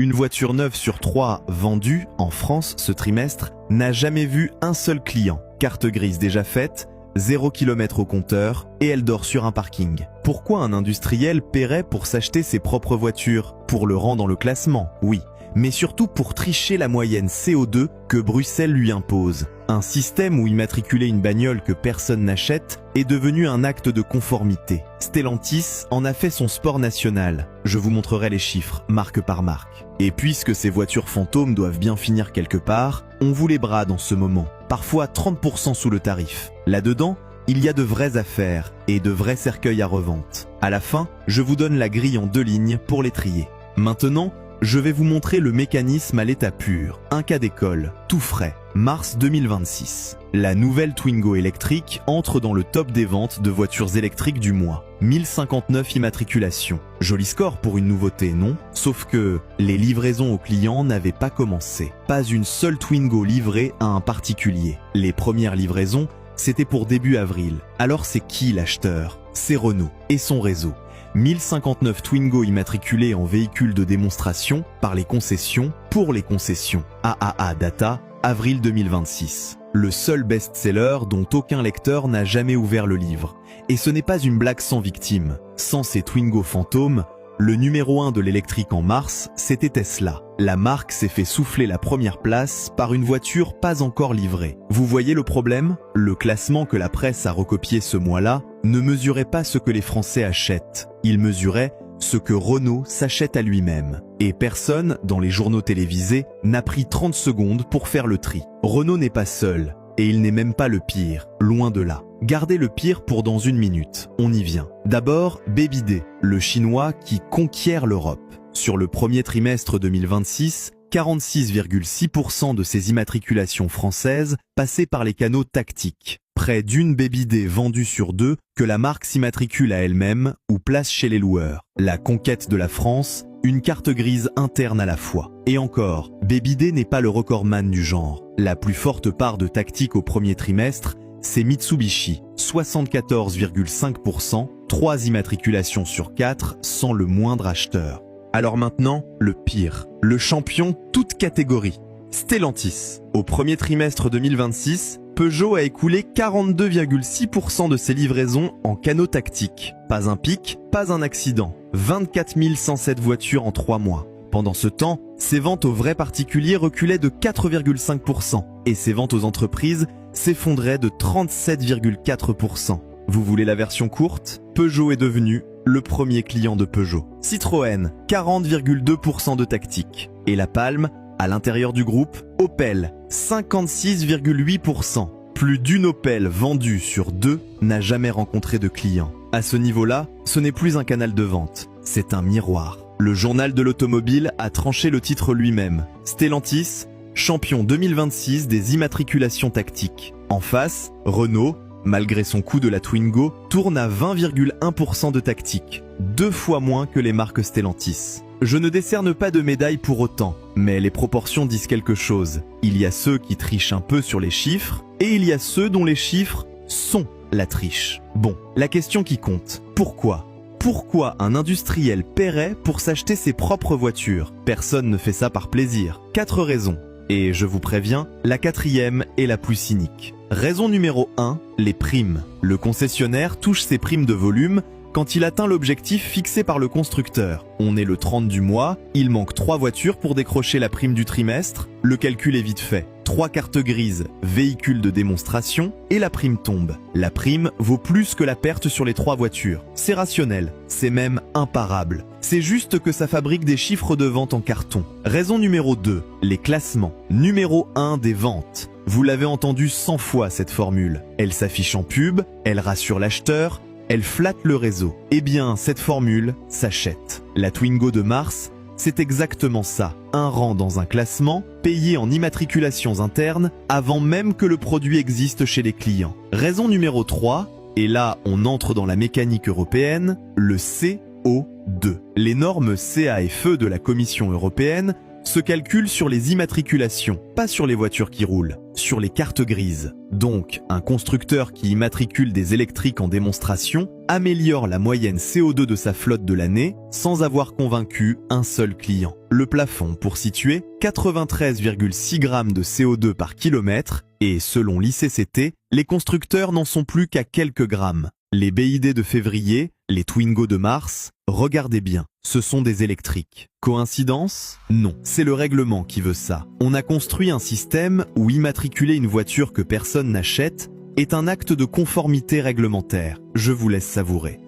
Une voiture neuve sur 3 vendue en France ce trimestre n'a jamais vu un seul client. Carte grise déjà faite, 0 km au compteur et elle dort sur un parking. Pourquoi un industriel paierait pour s'acheter ses propres voitures? Pour le rang dans le classement, oui, mais surtout pour tricher la moyenne CO2 que Bruxelles lui impose. Un système où immatriculer une bagnole que personne n'achète est devenu un acte de conformité. Stellantis en a fait son sport national. Je vous montrerai les chiffres, marque par marque. Et puisque ces voitures fantômes doivent bien finir quelque part, on vous les brade en ce moment, parfois 30% sous le tarif. Là-dedans, il y a de vraies affaires et de vrais cercueils à revente. À la fin, je vous donne la grille en 2 lignes pour les trier. Maintenant, je vais vous montrer le mécanisme à l'état pur. Un cas d'école, tout frais, mars 2026. La nouvelle Twingo électrique entre dans le top des ventes de voitures électriques du mois. 1059 immatriculations. Joli score pour une nouveauté, non? Sauf que les livraisons aux clients n'avaient pas commencé. Pas une seule Twingo livrée à un particulier. Les premières livraisons, c'était pour début avril. Alors c'est qui l'acheteur? C'est Renault et son réseau. 1059 Twingo immatriculés en véhicules de démonstration par les concessions pour les concessions. AAA Data, avril 2026. Le seul best-seller dont aucun lecteur n'a jamais ouvert le livre. Et ce n'est pas une blague sans victime. Sans ces Twingo fantômes, le numéro 1 de l'électrique en mars, c'était Tesla. La marque s'est fait souffler la première place par une voiture pas encore livrée. Vous voyez le problème? Le classement que la presse a recopié ce mois-là ne mesurait pas ce que les Français achètent. Il mesurait ce que Renault s'achète à lui-même. Et personne, dans les journaux télévisés, n'a pris 30 secondes pour faire le tri. Renault n'est pas seul, et il n'est même pas le pire, loin de là. Gardez le pire pour dans 1 minute, on y vient. D'abord, BYD, le chinois qui conquiert l'Europe. Sur le premier trimestre 2026, 46,6% de ses immatriculations françaises passaient par les canaux tactiques. Près d'une BYD vendue sur 2 que la marque s'immatricule à elle-même ou place chez les loueurs. La conquête de la France, une carte grise interne à la fois. Et encore, BYD n'est pas le recordman du genre. La plus forte part de tactique au premier trimestre, c'est Mitsubishi, 74,5%, 3 immatriculations sur 4 sans le moindre acheteur. Alors maintenant, le pire, le champion toute catégorie, Stellantis. Au premier trimestre 2026, Peugeot a écoulé 42,6% de ses livraisons en canaux tactiques. Pas un pic, pas un accident. 24 107 voitures en 3 mois. Pendant ce temps, ses ventes aux vrais particuliers reculaient de 4,5% et ses ventes aux entreprises s'effondraient de 37,4%. Vous voulez la version courte? Peugeot est devenu le premier client de Peugeot. Citroën, 40,2% de tactique. Et la palme, à l'intérieur du groupe, Opel, 56,8%. Plus d'une Opel vendue sur 2 n'a jamais rencontré de client. À ce niveau-là, ce n'est plus un canal de vente, c'est un miroir. Le journal de l'automobile a tranché le titre lui-même. Stellantis, champion 2026 des immatriculations tactiques. En face, Renault, malgré son coup de la Twingo, tourne à 20,1% de tactique, 2 fois moins que les marques Stellantis. Je ne décerne pas de médaille pour autant, mais les proportions disent quelque chose. Il y a ceux qui trichent un peu sur les chiffres, et il y a ceux dont les chiffres sont la triche. Bon, la question qui compte, pourquoi? Pourquoi un industriel paierait pour s'acheter ses propres voitures? Personne ne fait ça par plaisir. 4 raisons. Et je vous préviens, la 4e est la plus cynique. Raison numéro 1, les primes. Le concessionnaire touche ses primes de volume quand il atteint l'objectif fixé par le constructeur. On est le 30 du mois, il manque 3 voitures pour décrocher la prime du trimestre, le calcul est vite fait. 3 cartes grises, véhicules de démonstration, et la prime tombe. La prime vaut plus que la perte sur les 3 voitures. C'est rationnel, c'est même imparable. C'est juste que ça fabrique des chiffres de vente en carton. Raison numéro 2, les classements. Numéro 1 des ventes. Vous l'avez entendu 100 fois cette formule. Elle s'affiche en pub, elle rassure l'acheteur, elle flatte le réseau. Eh bien, cette formule s'achète. La Twingo de mars, c'est exactement ça. Un rang dans un classement, payé en immatriculations internes, avant même que le produit existe chez les clients. Raison numéro 3, et là on entre dans la mécanique européenne, le CO2. Les normes CAFE de la Commission européenne se calcule sur les immatriculations, pas sur les voitures qui roulent, sur les cartes grises. Donc, un constructeur qui immatricule des électriques en démonstration améliore la moyenne CO2 de sa flotte de l'année sans avoir convaincu un seul client. Le plafond, pour situer, 93,6 grammes de CO2 par kilomètre et selon l'ICCT, les constructeurs n'en sont plus qu'à quelques grammes. Les BID de février, les Twingo de mars, regardez bien, ce sont des électriques. Coïncidence? Non, c'est le règlement qui veut ça. On a construit un système où immatriculer une voiture que personne n'achète est un acte de conformité réglementaire. Je vous laisse savourer.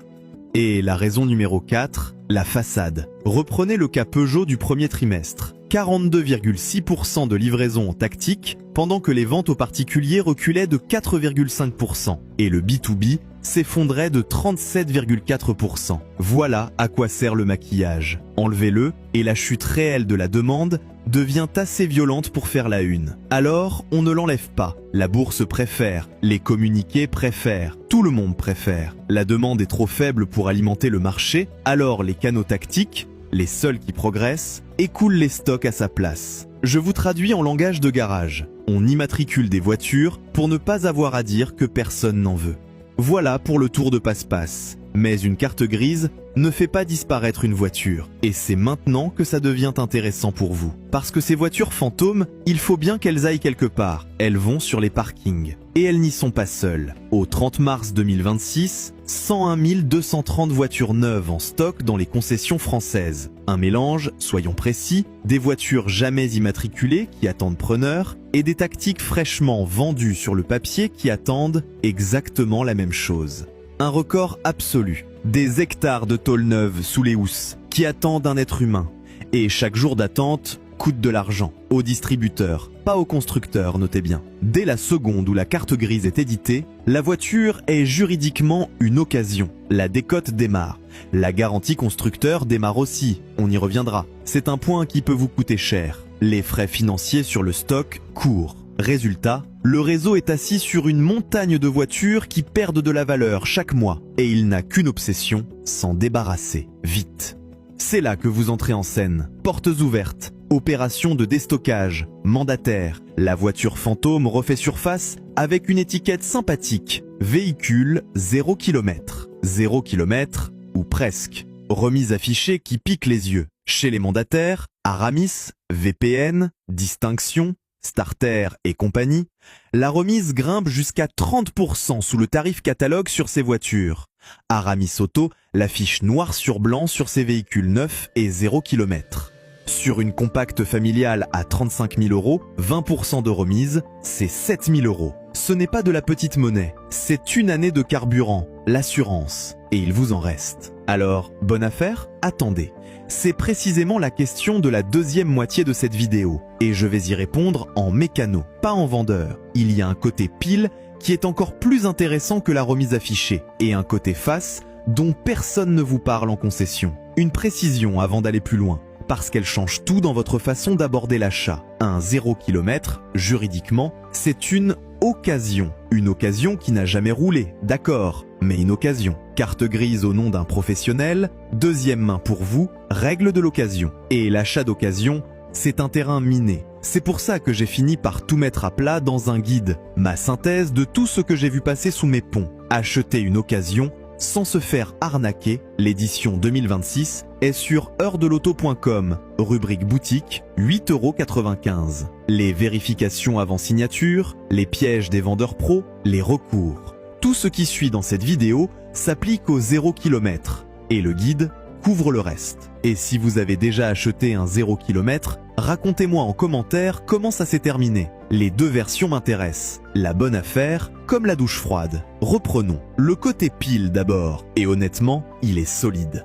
Et la raison numéro 4, la façade. Reprenez le cas Peugeot du premier trimestre. 42,6% de livraison en tactique, pendant que les ventes aux particuliers reculaient de 4,5%. Et le B2B s'effondrait de 37,4%. Voilà à quoi sert le maquillage. Enlevez-le et la chute réelle de la demande devient assez violente pour faire la une. Alors, on ne l'enlève pas. La bourse préfère, les communiqués préfèrent, tout le monde préfère. La demande est trop faible pour alimenter le marché, alors les canaux tactiques, les seuls qui progressent, écoulent les stocks à sa place. Je vous traduis en langage de garage. On immatricule des voitures pour ne pas avoir à dire que personne n'en veut. Voilà pour le tour de passe-passe. Mais une carte grise ne fait pas disparaître une voiture. Et c'est maintenant que ça devient intéressant pour vous. Parce que ces voitures fantômes, il faut bien qu'elles aillent quelque part. Elles vont sur les parkings. Et elles n'y sont pas seules. Au 30 mars 2026, 101 230 voitures neuves en stock dans les concessions françaises. Un mélange, soyons précis, des voitures jamais immatriculées qui attendent preneurs et des tactiques fraîchement vendues sur le papier qui attendent exactement la même chose. Un record absolu. Des hectares de tôle neuve sous les housses qui attendent un être humain. Et chaque jour d'attente coûte de l'argent. Aux distributeurs, pas aux constructeurs, notez bien. Dès la seconde où la carte grise est éditée, la voiture est juridiquement une occasion. La décote démarre. La garantie constructeur démarre aussi. On y reviendra. C'est un point qui peut vous coûter cher. Les frais financiers sur le stock courent. Résultat, le réseau est assis sur une montagne de voitures qui perdent de la valeur chaque mois et il n'a qu'une obsession, s'en débarrasser vite. C'est là que vous entrez en scène. Portes ouvertes, opération de déstockage, mandataire. La voiture fantôme refait surface avec une étiquette sympathique. Véhicule 0 km. 0 km ou presque. Remise affichée qui pique les yeux. Chez les mandataires, Aramis, VPN, Distinction, Starter et compagnie, la remise grimpe jusqu'à 30% sous le tarif catalogue sur ces voitures. Aramis Auto l'affiche noir sur blanc sur ses véhicules neufs et 0 km. Sur une compacte familiale à 35 000 €, 20% de remise, c'est 7 000 €. Ce n'est pas de la petite monnaie, c'est une année de carburant, l'assurance, et il vous en reste. Alors, bonne affaire? Attendez. C'est précisément la question de la deuxième moitié de cette vidéo, et je vais y répondre en mécano, pas en vendeur. Il y a un côté pile qui est encore plus intéressant que la remise affichée, et un côté face dont personne ne vous parle en concession. Une précision avant d'aller plus loin, parce qu'elle change tout dans votre façon d'aborder l'achat. Un 0 km, juridiquement, c'est une occasion. Une occasion qui n'a jamais roulé, d'accord, mais une occasion. Carte grise au nom d'un professionnel, deuxième main pour vous, règle de l'occasion. Et l'achat d'occasion, c'est un terrain miné. C'est pour ça que j'ai fini par tout mettre à plat dans un guide, ma synthèse de tout ce que j'ai vu passer sous mes ponts. Acheter une occasion sans se faire arnaquer, l'édition 2026 est sur heurdelauto.com, rubrique boutique, 8,95 €. Les vérifications avant signature, les pièges des vendeurs pros, les recours. Tout ce qui suit dans cette vidéo s'applique au 0 km et le guide couvre le reste. Et si vous avez déjà acheté un 0 km, racontez-moi en commentaire comment ça s'est terminé. Les deux versions m'intéressent, la bonne affaire comme la douche froide. Reprenons, le côté pile d'abord, et honnêtement, il est solide.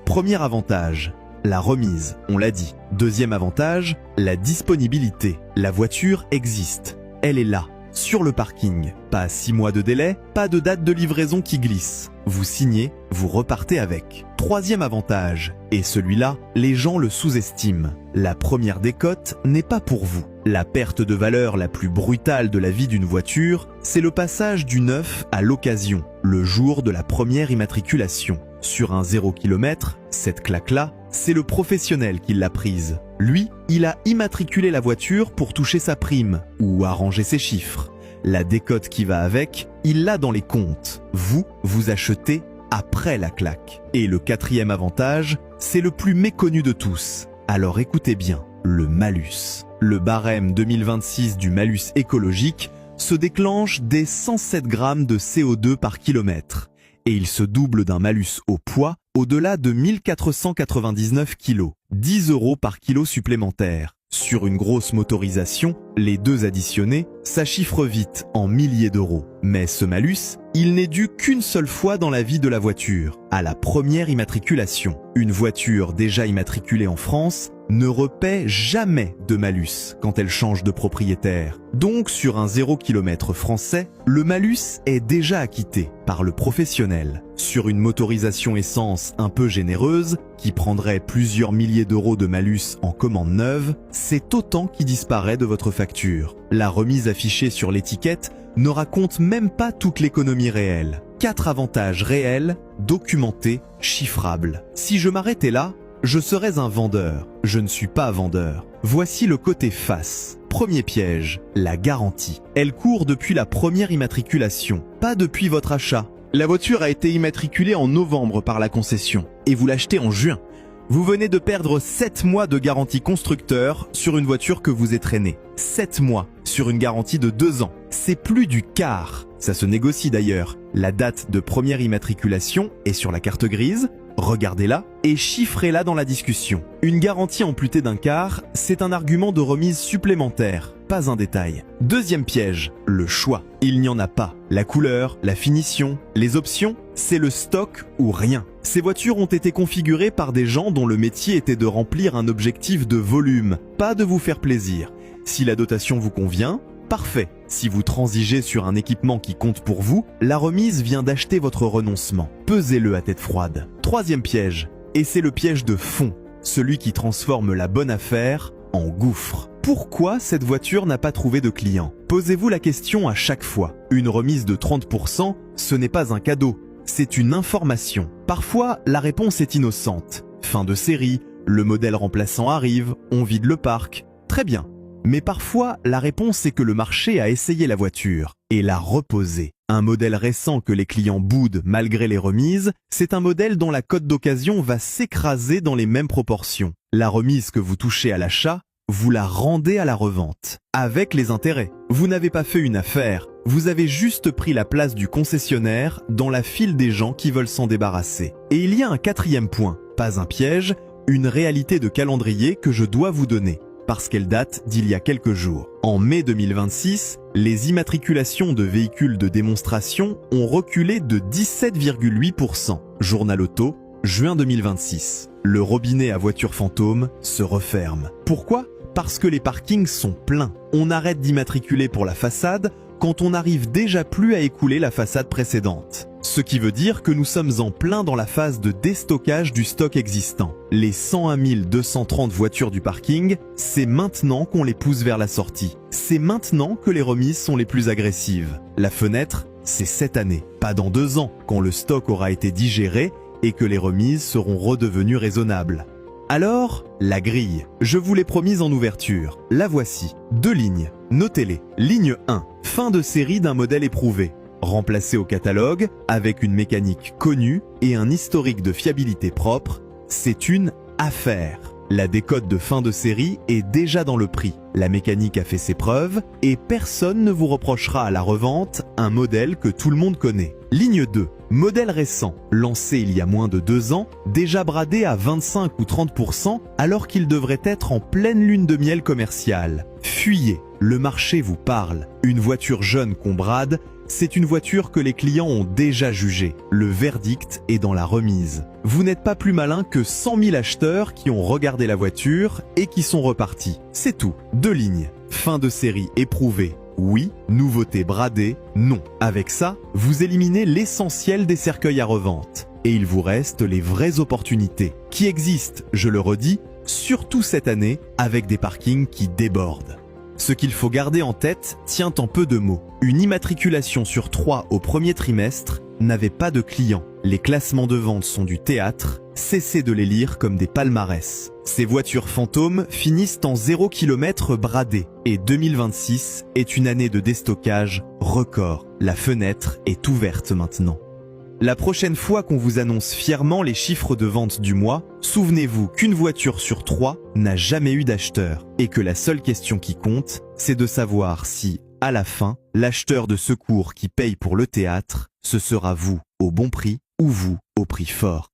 Premier avantage, la remise, on l'a dit. Deuxième avantage, la disponibilité. La voiture existe, elle est là, sur le parking. Pas 6 mois de délai, pas de date de livraison qui glisse. Vous signez, vous repartez avec. Troisième avantage, et celui-là, les gens le sous-estiment. La première décote n'est pas pour vous. La perte de valeur la plus brutale de la vie d'une voiture, c'est le passage du neuf à l'occasion, le jour de la première immatriculation. Sur un 0 km, cette claque-là, c'est le professionnel qui l'a prise. Lui, il a immatriculé la voiture pour toucher sa prime ou arranger ses chiffres. La décote qui va avec, il l'a dans les comptes. Vous, vous achetez après la claque. Et le quatrième avantage, c'est le plus méconnu de tous. Alors écoutez bien, le malus. Le barème 2026 du malus écologique se déclenche dès 107 grammes de CO2 par kilomètre. Et il se double d'un malus au poids au-delà de 1499 kg, 10 € par kilo supplémentaire. Sur une grosse motorisation, les deux additionnés, ça chiffre vite en milliers d'euros. Mais ce malus, il n'est dû qu'une seule fois dans la vie de la voiture, à la première immatriculation. Une voiture déjà immatriculée en France ne repaie jamais de malus quand elle change de propriétaire. Donc sur un 0 km français, le malus est déjà acquitté par le professionnel. Sur une motorisation essence un peu généreuse, qui prendrait plusieurs milliers d'euros de malus en commande neuve, c'est autant qui disparaît de votre facture. La remise affichée sur l'étiquette ne raconte même pas toute l'économie réelle. 4 avantages réels, documentés, chiffrables. Si je m'arrêtais là, je serais un vendeur. Je ne suis pas vendeur. Voici le côté face. Premier piège, la garantie. Elle court depuis la première immatriculation, pas depuis votre achat. La voiture a été immatriculée en novembre par la concession et vous l'achetez en juin. Vous venez de perdre 7 mois de garantie constructeur sur une voiture que vous étrenez. 7 mois sur une garantie de 2 ans. C'est plus du quart. Ça se négocie d'ailleurs. La date de première immatriculation est sur la carte grise. Regardez-la et chiffrez-la dans la discussion. Une garantie amputée d'un quart, c'est un argument de remise supplémentaire, pas un détail. Deuxième piège, le choix. Il n'y en a pas. La couleur, la finition, les options, c'est le stock ou rien. Ces voitures ont été configurées par des gens dont le métier était de remplir un objectif de volume, pas de vous faire plaisir. Si la dotation vous convient, parfait. Si vous transigez sur un équipement qui compte pour vous, la remise vient d'acheter votre renoncement. Pesez-le à tête froide. Troisième piège, et c'est le piège de fond, celui qui transforme la bonne affaire en gouffre. Pourquoi cette voiture n'a pas trouvé de client? Posez-vous la question à chaque fois. Une remise de 30%, ce n'est pas un cadeau, c'est une information. Parfois, la réponse est innocente. Fin de série, le modèle remplaçant arrive, on vide le parc. Très bien. Mais parfois, la réponse est que le marché a essayé la voiture et l'a reposée. Un modèle récent que les clients boudent malgré les remises, c'est un modèle dont la cote d'occasion va s'écraser dans les mêmes proportions. La remise que vous touchez à l'achat, vous la rendez à la revente, avec les intérêts. Vous n'avez pas fait une affaire, vous avez juste pris la place du concessionnaire dans la file des gens qui veulent s'en débarrasser. Et il y a un quatrième point, pas un piège, une réalité de calendrier que je dois vous donner, parce qu'elle date d'il y a quelques jours. En mai 2026, les immatriculations de véhicules de démonstration ont reculé de 17,8%. Journal Auto, juin 2026. Le robinet à voiture fantôme se referme. Pourquoi? Parce que les parkings sont pleins. On arrête d'immatriculer pour la façade quand on n'arrive déjà plus à écouler la façade précédente. Ce qui veut dire que nous sommes en plein dans la phase de déstockage du stock existant. Les 101 230 voitures du parking, c'est maintenant qu'on les pousse vers la sortie. C'est maintenant que les remises sont les plus agressives. La fenêtre, c'est cette année, pas dans 2 ans, quand le stock aura été digéré et que les remises seront redevenues raisonnables. Alors, la grille. Je vous l'ai promise en ouverture. La voici. 2 lignes. Notez-les. Ligne 1. Fin de série d'un modèle éprouvé. Remplacé au catalogue, avec une mécanique connue et un historique de fiabilité propre, c'est une affaire. La décote de fin de série est déjà dans le prix. La mécanique a fait ses preuves et personne ne vous reprochera à la revente un modèle que tout le monde connaît. Ligne 2. Modèle récent, lancé il y a moins de 2 ans, déjà bradé à 25 ou 30% alors qu'il devrait être en pleine lune de miel commerciale. Fuyez, le marché vous parle. Une voiture jeune qu'on brade, c'est une voiture que les clients ont déjà jugée. Le verdict est dans la remise. Vous n'êtes pas plus malin que 100 000 acheteurs qui ont regardé la voiture et qui sont repartis. C'est tout. 2 lignes. Fin de série éprouvée. Oui. Nouveauté bradée. Non. Avec ça, vous éliminez l'essentiel des cercueils à revente. Et il vous reste les vraies opportunités, qui existent, je le redis, surtout cette année, avec des parkings qui débordent. Ce qu'il faut garder en tête tient en peu de mots. Une immatriculation sur 3 au premier trimestre n'avait pas de clients. Les classements de vente sont du théâtre cessez de les lire comme des palmarès. Ces voitures fantômes finissent en 0 km bradés. Et 2026 est une année de déstockage record. La fenêtre est ouverte maintenant. La prochaine fois qu'on vous annonce fièrement les chiffres de vente du mois, souvenez-vous qu'une voiture sur 3 n'a jamais eu d'acheteur et que la seule question qui compte, c'est de savoir si, à la fin, l'acheteur de secours qui paye pour le théâtre, ce sera vous au bon prix ou vous au prix fort.